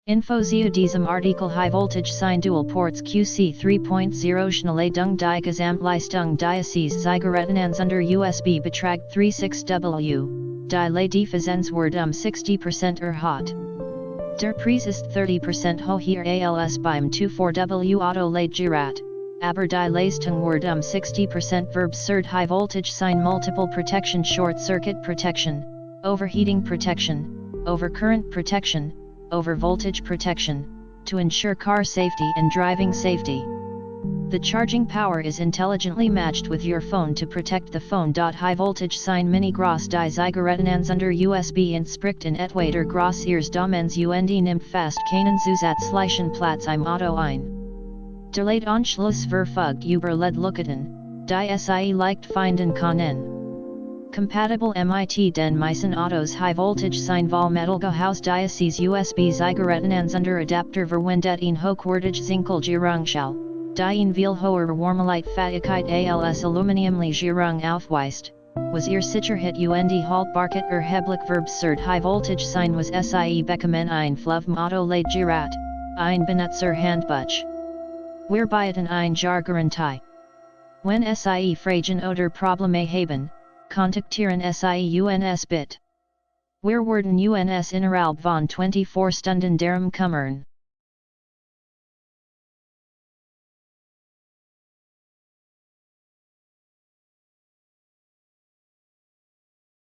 Info zu diesem Artikel High Voltage Sine Dual Ports QC3.0 Schnellladung die Gesamtleistung dieses Zigarettenanzünder USB beträgt 36W, die LED-Effizienz wird 60% erhöht. Der Preis ist 30% höher als beim 24W Auto Ladegerät, aber die Leistung wird 60% verbessert. High Voltage Sine Multiple Protection, Short Circuit Protection, Overheating Protection, Overcurrent Protection, Overvoltage Protection, to ensure car safety and driving safety. The charging power is intelligently matched with your phone to protect the phone. High Voltage Sine Mini Gross die Zigarettenanzünder USB entspricht in etwater Gross ihres Domens und nimmt fast keinen zusätzlichen Platz im Auto ein. Der Ladeanschluss verfügt über LED-Lichten, die Sie leicht finden können. Compatible mit den meisten Autos. High Voltage Sine Vollmetalgehäuse dieses USB Zigarettenanzünder Adapter verwendet in hochwertige Zinkellegierungsschale, die in viel hoher Warmleitfähigkeit als Aluminiumlegierung aufweist, was ihr Sicherheit und Haltbarkeit erheblich verbessert. High Voltage Sine was Sie bekommen ein FLOVEME Auto Ladegerät, ein Benutzer Handbuch. Wir bieten ein Jahr Garantie. Wenn Sie Fragen oder Probleme haben, kontaktieren Sie uns bitte. Wir werden uns innerhalb von 24 Stunden darum kümmern.